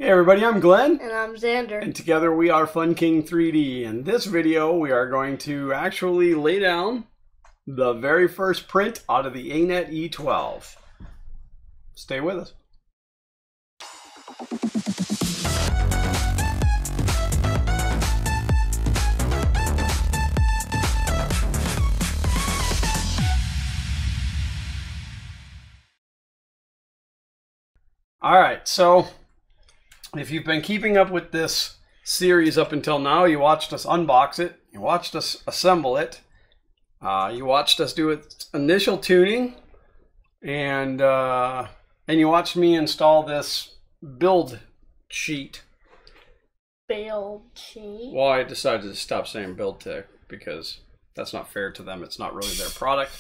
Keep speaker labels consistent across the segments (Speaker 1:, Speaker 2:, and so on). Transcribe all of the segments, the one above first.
Speaker 1: Hey everybody, I'm Glenn.
Speaker 2: And I'm Xander.
Speaker 1: And together we are Fun King 3D. In this video, we are going to actually lay down the very first print out of the Anet E12. Stay with us. Alright, so if you've been keeping up with this series up until now, you watched us unbox it, you watched us assemble it, you watched us do its initial tuning, and you watched me install this build sheet.
Speaker 2: Build sheet?
Speaker 1: Well, I decided to stop saying build tech because that's not fair to them. It's not really their product.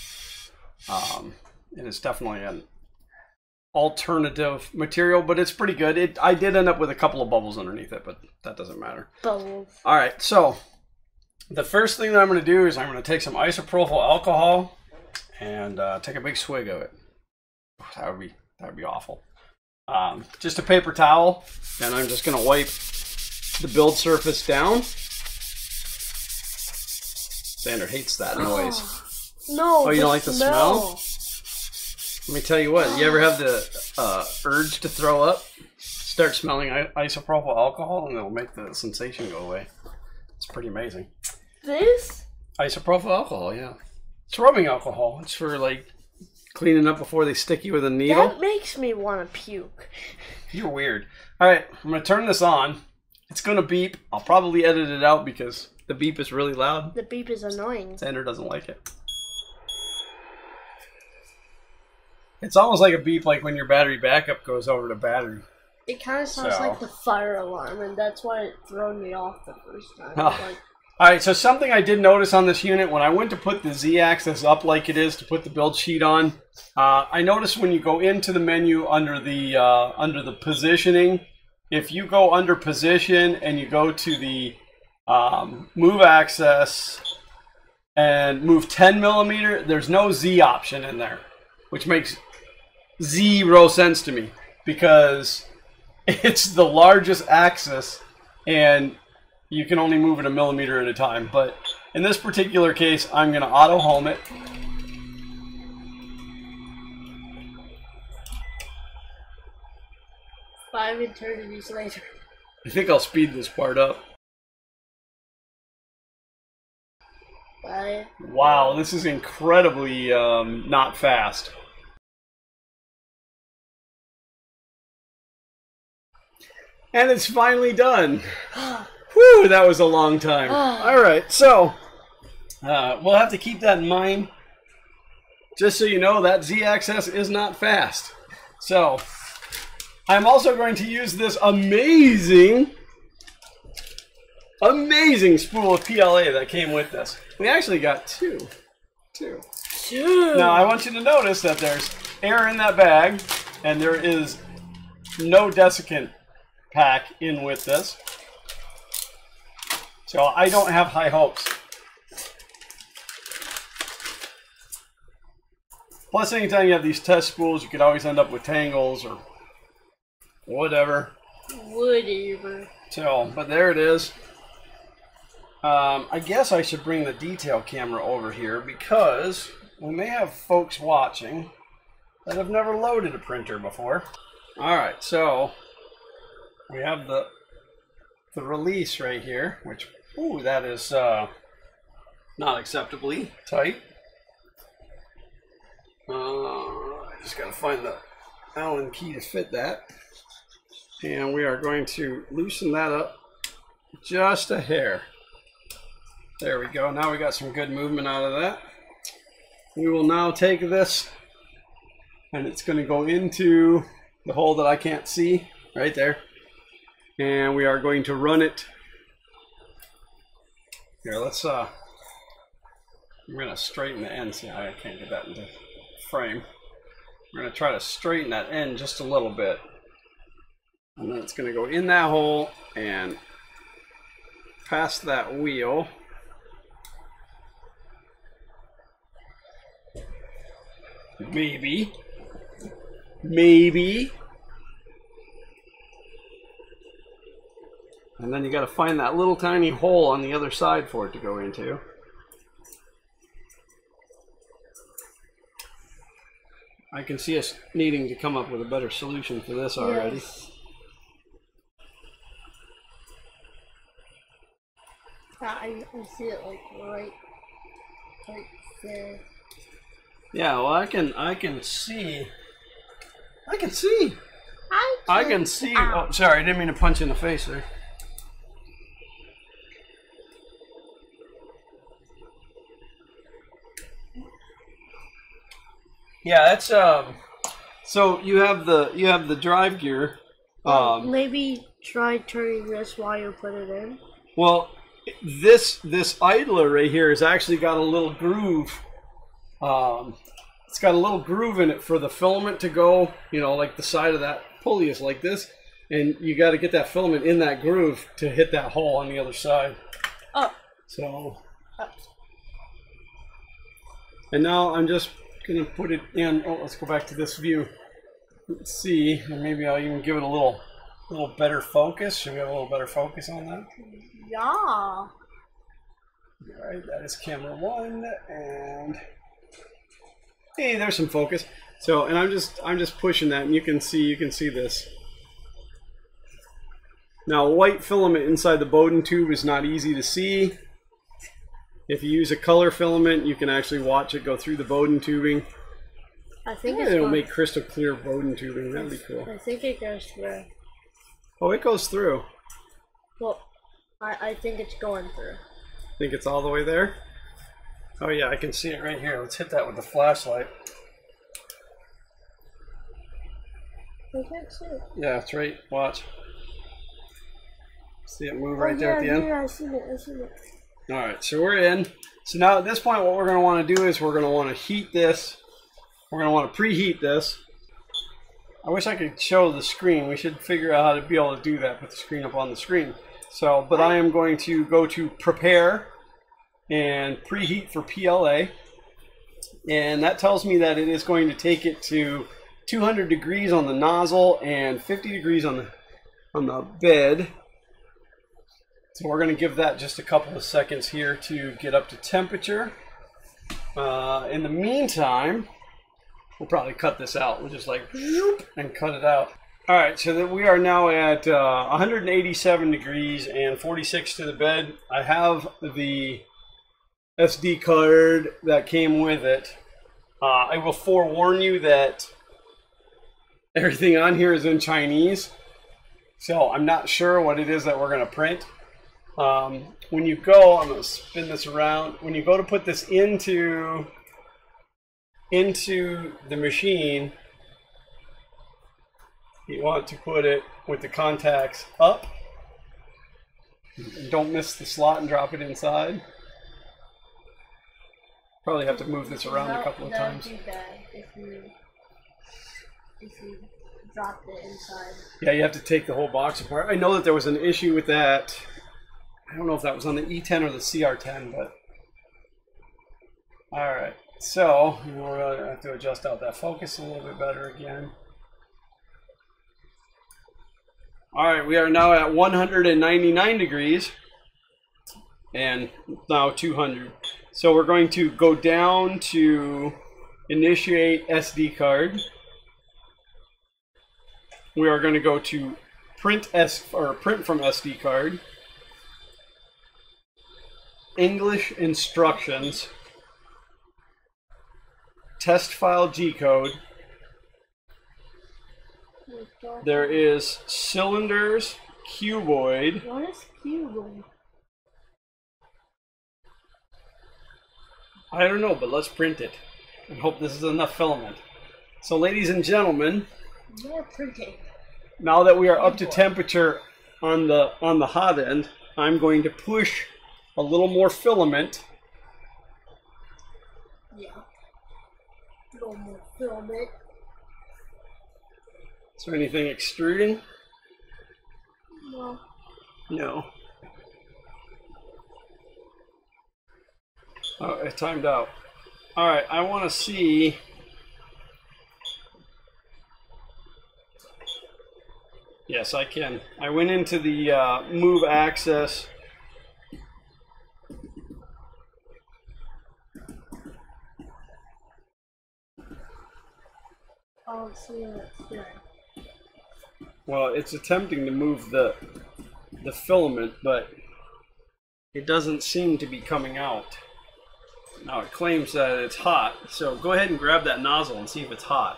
Speaker 1: And it's definitely an alternative material, but it's pretty good. I did end up with a couple of bubbles underneath it, but that doesn't matter.
Speaker 2: Bubbles.
Speaker 1: All right, so the first thing that I'm going to do is I'm going to take some isopropyl alcohol and take a big swig of it. That would be awful. Just a paper towel, and I'm just going to wipe the build surface down. Xander hates that noise.
Speaker 2: No.
Speaker 1: Oh, you don't like the smell? Let me tell you what, you ever have the urge to throw up? Start smelling isopropyl alcohol and it'll make the sensation go away. It's pretty amazing.
Speaker 2: This?
Speaker 1: Isopropyl alcohol, yeah. It's rubbing alcohol. It's for like cleaning up before they stick you with a needle.
Speaker 2: That makes me want to puke.
Speaker 1: You're weird. Alright, I'm going to turn this on. It's going to beep. I'll probably edit it out because the beep is really loud.
Speaker 2: The beep is annoying.
Speaker 1: Xander doesn't like it. It's almost like a beep, like when your battery backup goes over to battery.
Speaker 2: It kind of sounds like the fire alarm, and that's why it threw me off the first time.
Speaker 1: Oh. Alright, so something I did notice on this unit, when I went to put the Z-axis up like it is to put the build sheet on, I noticed when you go into the menu under the positioning, if you go under position and you go to the move axis and move 10 millimeter, there's no Z option in there, which makes zero sense to me because it's the largest axis and you can only move it a millimeter at a time. But in this particular case, I'm going to auto home it.
Speaker 2: Five eternities later.
Speaker 1: I think I'll speed this part up.
Speaker 2: Bye.
Speaker 1: Wow, this is incredibly not fast. And it's finally done. Whew, that was a long time. Alright, so we'll have to keep that in mind. Just so you know, that Z-axis is not fast. So, I'm also going to use this amazing spool of PLA that came with this. We actually got two. Now, I want you to notice that there's air in that bag, and there is no desiccant pack in with this. So I don't have high hopes. Plus, anytime you have these test spools, you could always end up with tangles or whatever. So, but there it is. I guess I should bring the detail camera over here because we may have folks watching that have never loaded a printer before. Alright, so we have the release right here, which, ooh, that is not acceptably tight. I just gotta find the Allen key to fit that. And we are going to loosen that up just a hair. There we go. Now we got some good movement out of that. We will now take this and it's going to go into the hole that I can't see right there. And we are going to run it. Here, let's I'm going to straighten the end. See, I can't get that into frame. We're going to try to straighten that end just a little bit. And then it's going to go in that hole and past that wheel. Maybe. And then you got to find that little tiny hole on the other side for it to go into. I can see us needing to come up with a better solution for this already.
Speaker 2: Yes. I see it like right there.
Speaker 1: Yeah, well, I can see. I can see. I can see. Oh, sorry, I didn't mean to punch you in the face there. Yeah, that's so you have the drive gear.
Speaker 2: Maybe try turning this while you put it in.
Speaker 1: Well, this idler right here has actually got a little groove. It's got a little groove in it for the filament to go. You know, like the side of that pulley is like this, and you got to get that filament in that groove to hit that hole on the other side.
Speaker 2: Oh.
Speaker 1: So. And now I'm just gonna put it in. Oh, let's go back to this view. Let's see, and maybe I'll even give it a little better focus. Should we have a little better focus on that?
Speaker 2: Yeah.
Speaker 1: All right, that is camera 1, and hey, there's some focus. So, and I'm just pushing that, and you can see this. Now, white filament inside the bowden tube is not easy to see. If you use a color filament, you can actually watch it go through the bowden tubing.
Speaker 2: I think
Speaker 1: it'll make crystal clear bowden tubing. That'd be cool.
Speaker 2: I think it goes through.
Speaker 1: Oh, it goes through.
Speaker 2: Well, I think it's going through.
Speaker 1: Think it's all the way there? Oh yeah, I can see it right here. Let's hit that with the flashlight.
Speaker 2: I can't see it.
Speaker 1: Yeah, it's right. Watch. See it move right there at the end?
Speaker 2: Yeah, I see it. I see it.
Speaker 1: All right, so we're in. So now at this point, what we're going to want to do is we're going to want to heat this. We're going to want to preheat this. I wish I could show the screen. We should figure out how to be able to do that, put the screen up on the screen. So, but I am going to go to prepare and preheat for PLA. And that tells me that it is going to take it to 200 degrees on the nozzle and 50 degrees on the bed. So we're going to give that just a couple of seconds here to get up to temperature. In the meantime, we'll probably cut this out. We'll just like whoop, and cut it out. All right, so that we are now at 187 degrees and 46 to the bed. I have the SD card that came with it. I will forewarn you that everything on here is in Chinese, so I'm not sure what it is that we're going to print. When you go, I'm going to spin this around. When you go to put this into the machine, you want to put it with the contacts up. Don't miss the slot and drop it inside. Probably have to move this around a couple of times.
Speaker 2: That would be bad if you dropped it inside.
Speaker 1: Yeah, you have to take the whole box apart. I know that there was an issue with that. I don't know if that was on the E10 or the CR-10, but all right. So we're going to have to adjust out that focus a little bit better again. All right, we are now at 199 degrees and now 200. So we're going to go down to initiate SD card. We are going to go to print from SD card. English instructions. Test file G-code. There is cylinders, cuboid.
Speaker 2: What is cuboid?
Speaker 1: I don't know, but let's print it and hope this is enough filament. So, ladies and gentlemen, now that we are up to temperature on the hot end, I'm going to push a little more filament.
Speaker 2: Yeah. A little more filament.
Speaker 1: Is there anything extruding?
Speaker 2: No.
Speaker 1: No. Oh, it timed out. All right, I want to see. Yes, I can. I went into the move axis.
Speaker 2: Oh, see it here.
Speaker 1: Well, it's attempting to move the filament, but it doesn't seem to be coming out. Now it claims that it's hot, so go ahead and grab that nozzle and see if it's hot.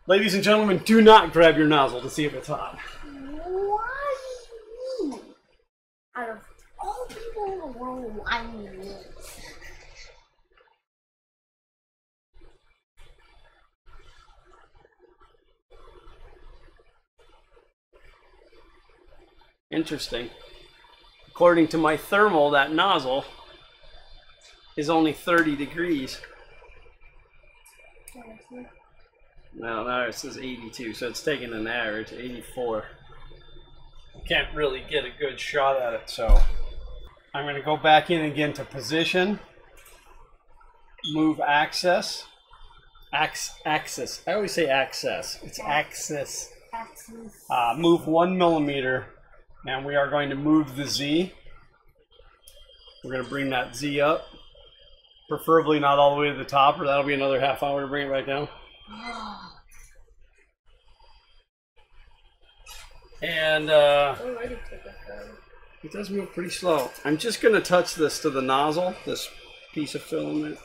Speaker 1: Ladies and gentlemen, do not grab your nozzle to see if it's hot.
Speaker 2: Why me? Out of all people in the world, why me?
Speaker 1: Interesting. According to my thermal, that nozzle is only 30 degrees. Well, now it says 82, so it's taking an average, 84. Can't really get a good shot at it, so I'm going to go back in again to position, move axis, axis. I always say access. It's axis. Move 1 millimeter, and we are going to move the Z. We're going to bring that Z up, preferably not all the way to the top, or that'll be another half hour to bring it back down. And it does move pretty slow. I'm just going to touch this to the nozzle, this piece of filament.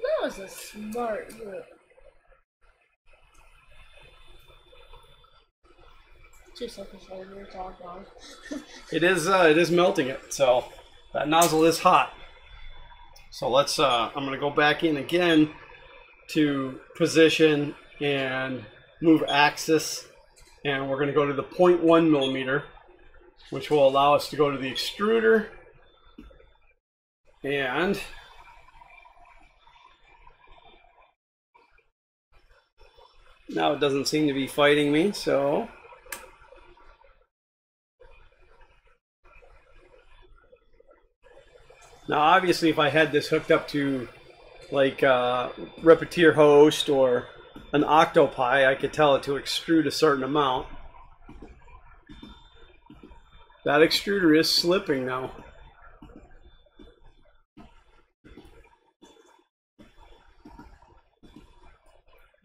Speaker 2: That was a smart move. Just like a shoulder talk on.
Speaker 1: It is melting it, so that nozzle is hot. So let's I'm going to go back in again to position and move axis, and we're going to go to the 0.1 millimeter, which will allow us to go to the extruder, and now it doesn't seem to be fighting me, so now obviously if I had this hooked up to like Repetier host or an octopi, I could tell it to extrude a certain amount. That extruder is slipping now.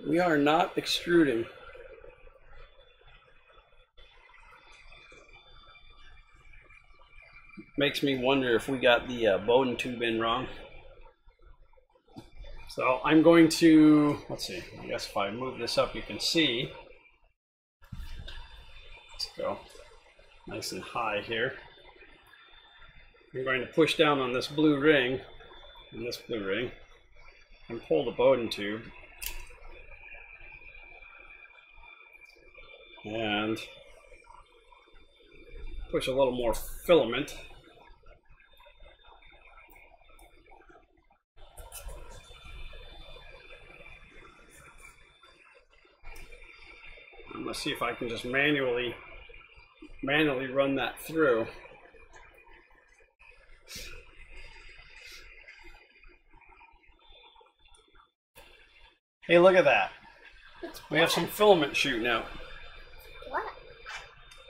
Speaker 1: We are not extruding. Makes me wonder if we got the Bowden tube in wrong. So I'm going to, let's see, I guess if I move this up you can see. Let's go nice and high here. I'm going to push down on this blue ring, and pull the Bowden tube. And push a little more filament. I'm going to see if I can just manually run that through. Hey, look at that. We have some filament shooting out.
Speaker 2: Black.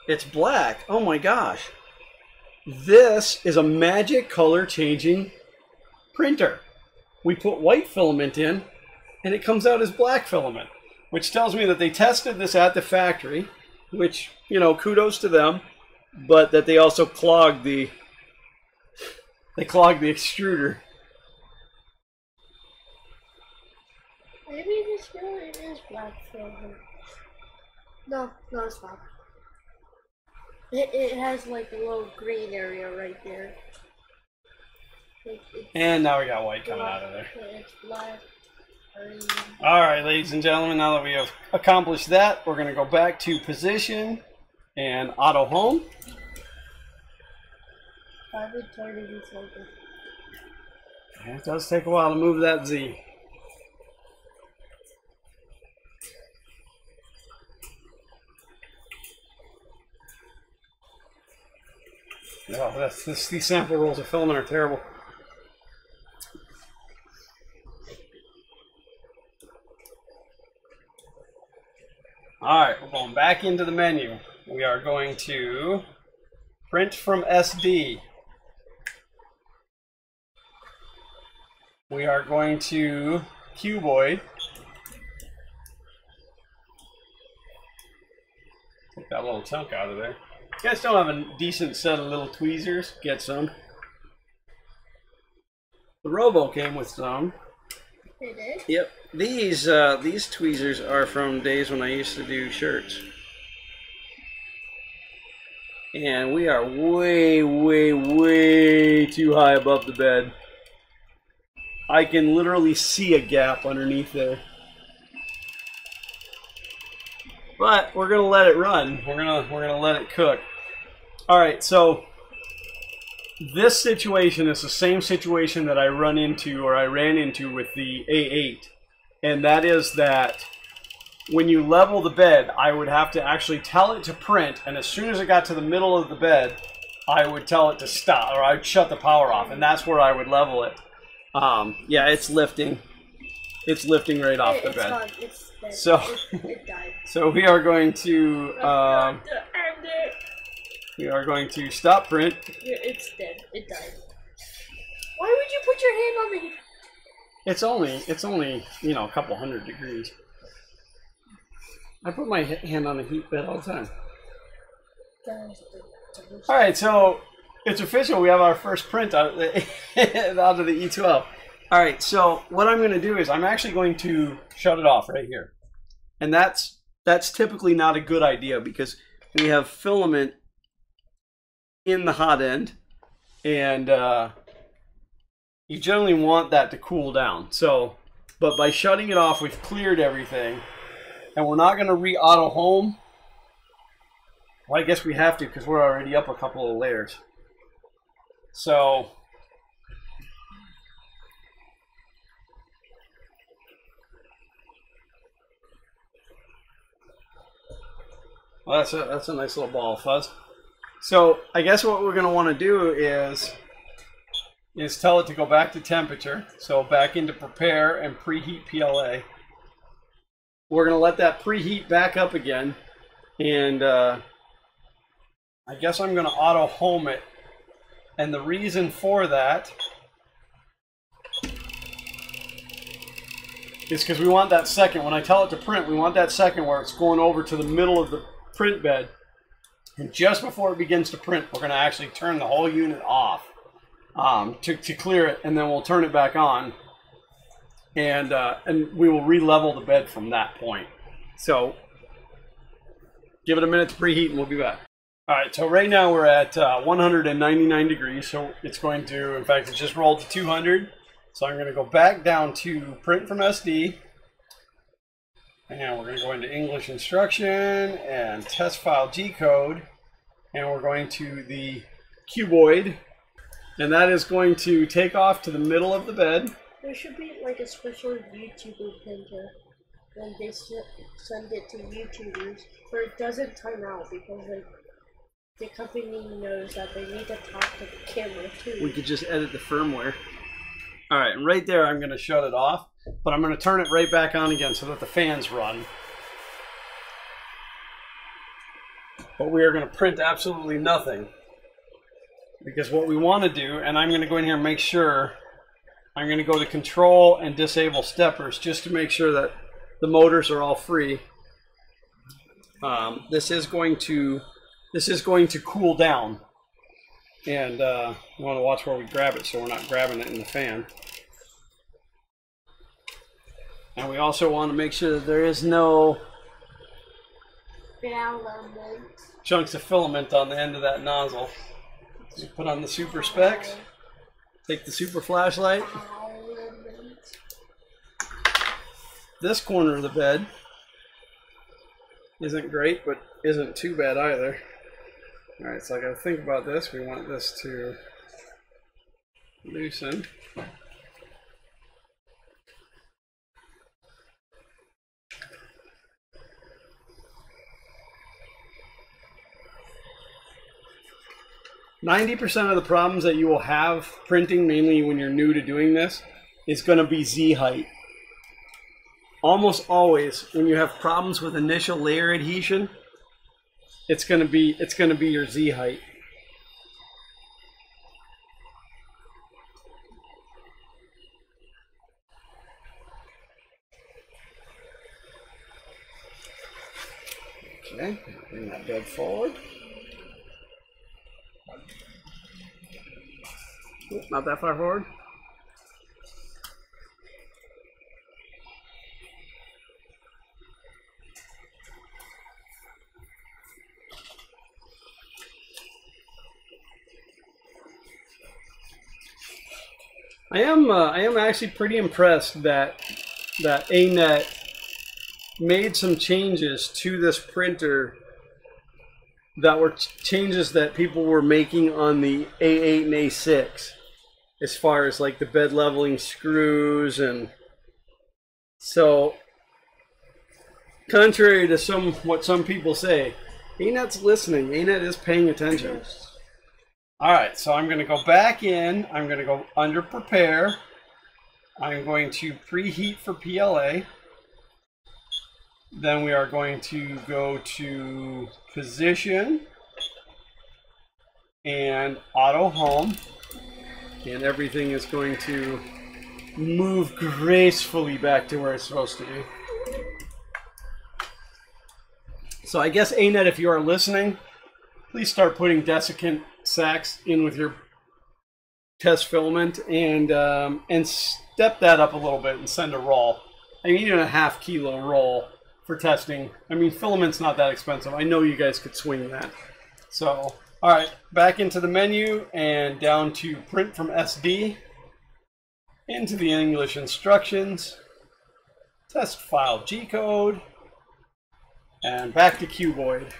Speaker 1: It's black. Oh my gosh. This is a magic color changing printer. We put white filament in and it comes out as black filament, which tells me that they tested this at the factory, which, you know, kudos to them, but that they also clogged the extruder.
Speaker 2: Maybe this really is black filament. No, it's not. It has like a little green area right there.
Speaker 1: And now we got white coming out of there.
Speaker 2: It's black.
Speaker 1: Alright, ladies and gentlemen, now that we have accomplished that, we're going to go back to position and auto home. It does take a while to move that Z. Oh, these sample rolls of filament are terrible. All right, we're going back into the menu. We are going to print from SD. We are going to cuboid. Take that little chunk out of there. If you guys don't have a decent set of little tweezers, get some. The Robo came with some.
Speaker 2: They did?
Speaker 1: Yep. These tweezers are from days when I used to do shirts. And we are way, way, way too high above the bed. I can literally see a gap underneath there. But we're gonna let it run. We're gonna let it cook. All right, so this situation is the same situation that I ran into with the A8, and that is that when you level the bed, I would have to actually tell it to print, and as soon as it got to the middle of the bed, I would tell it to stop, or I'd shut the power off, and that's where I would level it. Yeah, it's lifting. It's lifting right off the bed.
Speaker 2: Gone. It's dead.
Speaker 1: So,
Speaker 2: it died.
Speaker 1: so we are going to stop print.
Speaker 2: It's dead. It died. Why would you put your hand on the heat?
Speaker 1: It's only you know, a couple hundred degrees. I put my hand on the heat bed all the time. All right, so it's official. We have our first print out of the out of the E12. All right, so what I'm going to do is I'm actually going to shut it off right here, and that's typically not a good idea because we have filament in the hot end, and you generally want that to cool down. So, but by shutting it off, we've cleared everything, and we're not going to re-auto home. Well, I guess we have to because we're already up a couple of layers. So, well, that's a nice little ball of fuzz. So I guess what we're going to want to do is tell it to go back to temperature. So back into prepare and preheat PLA. We're going to let that preheat back up again, and I guess I'm going to auto home it. And the reason for that is because we want that second. When I tell it to print, we want that second where it's going over to the middle of the print bed. And just before it begins to print, we're going to actually turn the whole unit off to clear it, and then we'll turn it back on, and we will re-level the bed from that point. So give it a minute to preheat, and we'll be back. All right, so right now we're at 199 degrees, so it's going to, in fact, it just rolled to 200. So I'm going to go back down to print from SD. And we're going to go into English instruction and test file G code. And we're going to the cuboid. And that is going to take off to the middle of the bed.
Speaker 2: There should be like a special YouTuber printer when they send it to YouTubers, where it doesn't time out because like the company knows that they need to talk to the camera too.
Speaker 1: We could just edit the firmware. All right, and right there I'm going to shut it off, but I'm going to turn it right back on again so that the fans run. But we are going to print absolutely nothing, because what we want to do, and I'm going to go in here and make sure, I'm going to go to control and disable steppers just to make sure that the motors are all free. This is going to cool down, and you want to watch where we grab it so we're not grabbing it in the fan. And we also want to make sure that there is no chunks of filament on the end of that nozzle. So you put on the super specs, take the super flashlight. This corner of the bed isn't great, but isn't too bad either. Alright, so I gotta think about this. We want this to loosen. %90 of the problems that you will have printing, mainly when you're new to doing this, is going to be Z height almost always when you have problems with initial layer adhesion, it's gonna be your Z height. Okay, bring that bed forward. Not that far forward. I am actually pretty impressed that Anet made some changes to this printer that were changes that people were making on the A8 and A6, as far as like the bed leveling screws. And so, contrary to what some people say, Anet's listening. Anet is paying attention. All right, so I'm going to go back in. I'm going to go under prepare. I'm going to preheat for PLA. Then we are going to go to position and auto home. And everything is going to move gracefully back to where it's supposed to be. So I guess, Anet, if you are listening, please start putting desiccant sacks in with your test filament, and step that up a little bit and send a roll. I mean, even a ½ kilo roll for testing. I mean, filament's not that expensive. I know you guys could swing that. So, all right, back into the menu and down to print from SD, into the English instructions, test file G-code, and back to cuboid.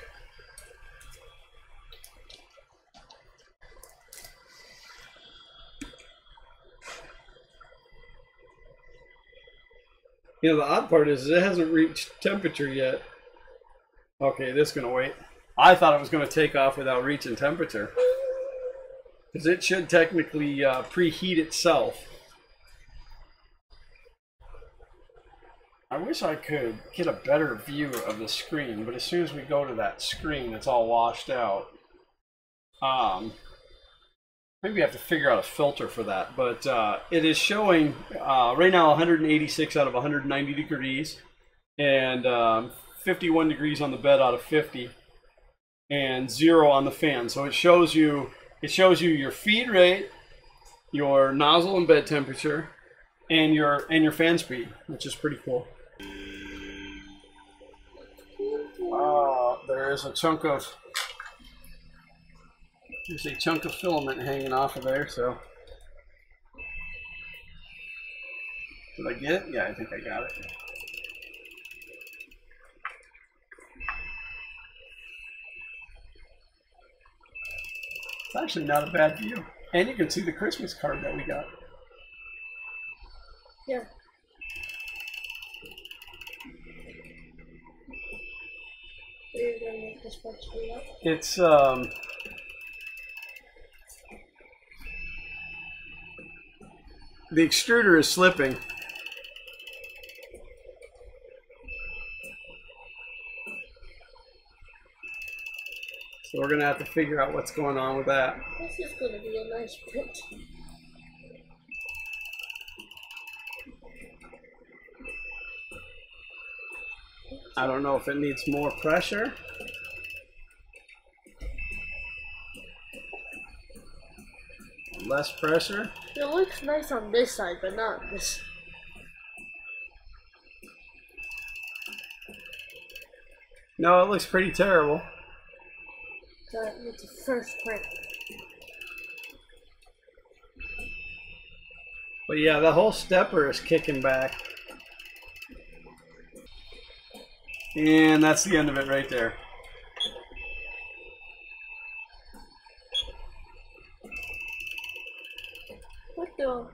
Speaker 1: You know, the odd part is it hasn't reached temperature yet. Okay, this is going to wait. I thought it was going to take off without reaching temperature, because it should technically preheat itself. I wish I could get a better view of the screen, but as soon as we go to that screen, it's all washed out. Maybe I have to figure out a filter for that, but it is showing right now 186 out of 190 degrees, and 51 degrees on the bed out of 50, and 0 on the fan. So it shows you your feed rate, your nozzle and bed temperature, and your fan speed, which is pretty cool. There is a chunk of filament hanging off of there, so. Did I get it? Yeah, I think I got it. It's actually not a bad view. And you can see the Christmas card that we got.
Speaker 2: Yeah. Are you going to make this part speed up?
Speaker 1: It's, the extruder is slipping. So we're going to have to figure out what's going on with that.
Speaker 2: This is going to be a nice print.
Speaker 1: I don't know if it needs more pressure. Less pressure.
Speaker 2: It looks nice on this side, but not this.
Speaker 1: No, it looks pretty terrible.
Speaker 2: That was the first print.
Speaker 1: But yeah, the whole stepper is kicking back. And that's the end of it right there.
Speaker 2: What the?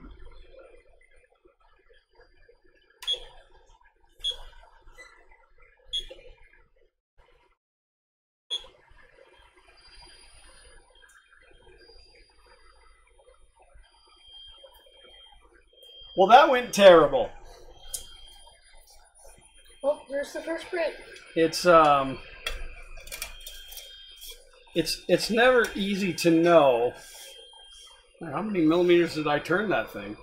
Speaker 1: Well, that went terrible.
Speaker 2: Oh, there's the first print.
Speaker 1: It's never easy to know. How many millimeters did I turn that thing?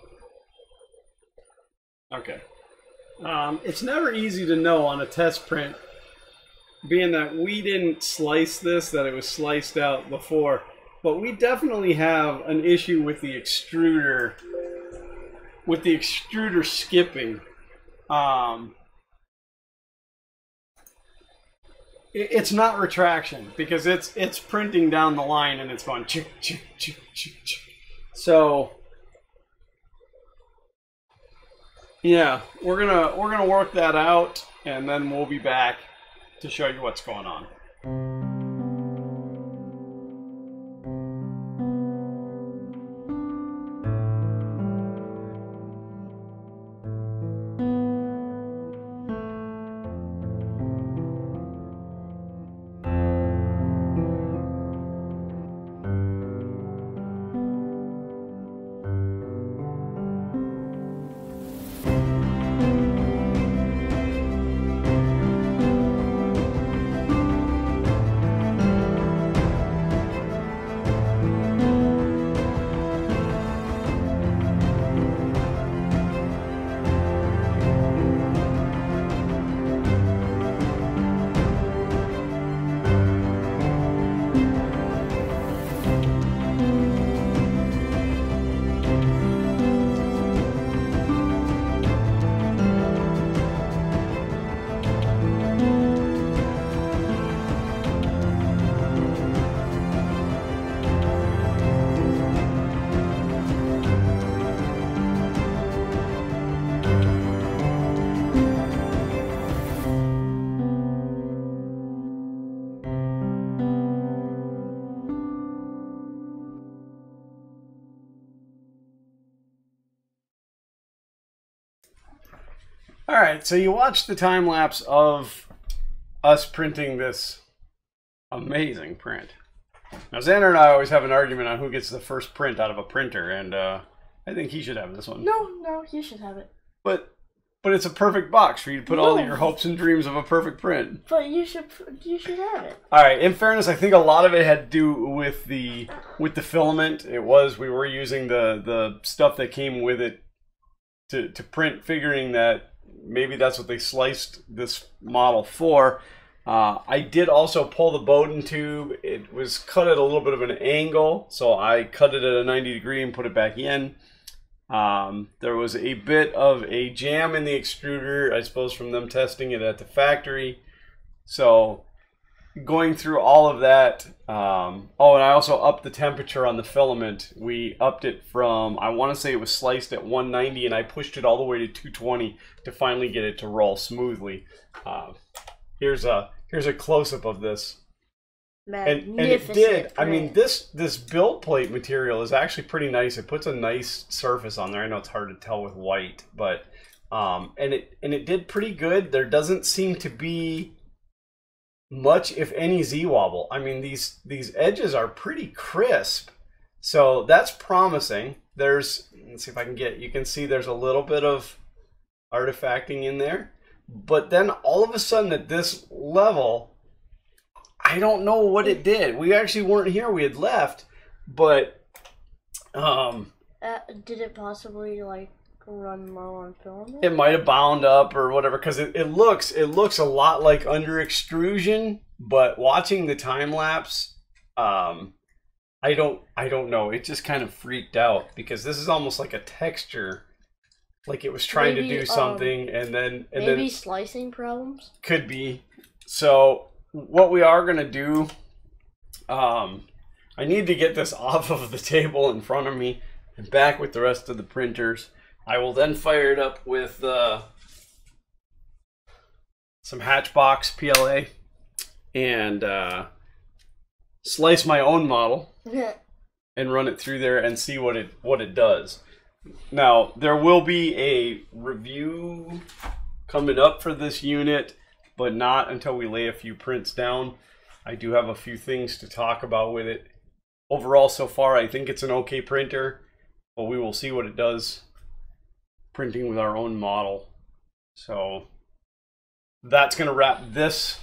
Speaker 1: Okay. It's never easy to know on a test print, being that we didn't slice this, that it was sliced out before. But we definitely have an issue with the extruder, skipping. It's not retraction, because it's printing down the line and it's going chick chick chick chick chick. So yeah, we're gonna work that out, and then we'll be back to show you what's going on. All right, so you watched the time lapse of us printing this amazing print. Now, Xander and I always have an argument on who gets the first print out of a printer, and I think he should have this one.
Speaker 2: No, you should have it.
Speaker 1: But it's a perfect box for you to put all of your hopes and dreams of a perfect print.
Speaker 2: But you should have it.
Speaker 1: All right. In fairness, I think a lot of it had to do with the filament. We were using the stuff that came with it to print, figuring that maybe that's what they sliced this model for. I did also pull the bowden tube. It was cut at a little bit of an angle, so I cut it at a 90 degree and put it back in. There was a bit of a jam in the extruder, I suppose, from them testing it at the factory. So going through all of that, oh, and I also upped the temperature on the filament. We upped it from, I want to say it was sliced at 190, and I pushed it all the way to 220 to finally get it to roll smoothly. Here's a close-up of this. And it did. I mean, this build plate material is actually pretty nice. It puts a nice surface on there. I know it's hard to tell with white, but and it did pretty good. There doesn't seem to be much, if any, Z-wobble. I mean, these edges are pretty crisp, so that's promising. Let's see if I can you can see there's a little bit of artifacting in there, but then all of a sudden at this level, I don't know what it did. We actually weren't here, we had left, but
Speaker 2: did it possibly like run low on filament?
Speaker 1: It might have bound up or whatever, because it looks a lot like under extrusion, but watching the time lapse, I don't know. It just kind of freaked out, because this is almost like a texture, like it was trying to do something, and then
Speaker 2: slicing problems
Speaker 1: could be. So what we are gonna do, I need to get this off of the table in front of me and back with the rest of the printers. I will then fire it up with some Hatchbox PLA and slice my own model and run it through there and see what it does. Now, there will be a review coming up for this unit, but not until we lay a few prints down. I do have a few things to talk about with it. Overall, so far, I think it's an okay printer, but we will see what it does printing with our own model. So that's going to wrap this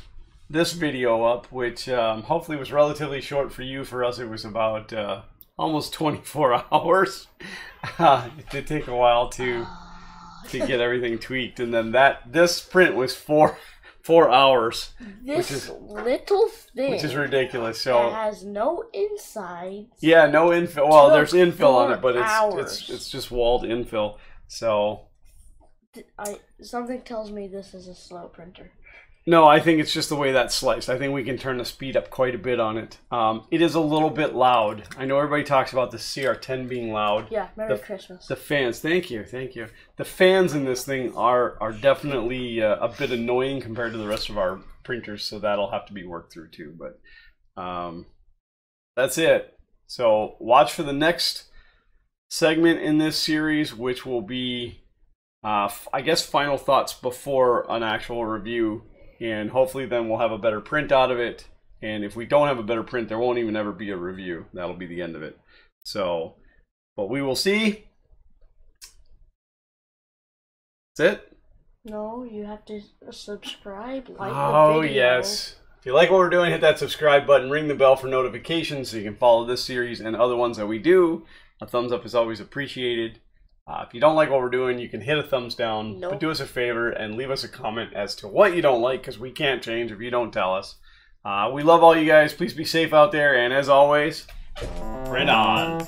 Speaker 1: video up, which hopefully was relatively short for you. For us, it was about almost 24 hours. It did take a while to get everything tweaked, and then this print was 4 hours.
Speaker 2: This little thing,
Speaker 1: which is ridiculous. So
Speaker 2: it has no insides.
Speaker 1: Yeah, no infill. Well, there's infill on it, but it's just walled infill. So
Speaker 2: something tells me this is a slow printer.
Speaker 1: No, I think it's just the way that's sliced. I think we can turn the speed up quite a bit on it. It is a little bit loud. I know everybody talks about the CR-10 being loud.
Speaker 2: Yeah, Merry Christmas.
Speaker 1: The fans, thank you. The fans in this thing are definitely a bit annoying compared to the rest of our printers, so that'll have to be worked through too. But that's it. So watch for the next segment in this series, which will be, I guess, final thoughts before an actual review. And hopefully then we'll have a better print out of it. And if we don't have a better print, there won't even ever be a review. That'll be the end of it. So, but we will see. That's it?
Speaker 2: No, you have to subscribe, like the video.
Speaker 1: Oh, yes. If you like what we're doing, hit that subscribe button, ring the bell for notifications so you can follow this series and other ones that we do. A thumbs up is always appreciated. If you don't like what we're doing, you can hit a thumbs down, but do us a favor and leave us a comment as to what you don't like, because we can't change if you don't tell us. We love all you guys. Please be safe out there, and as always, print on.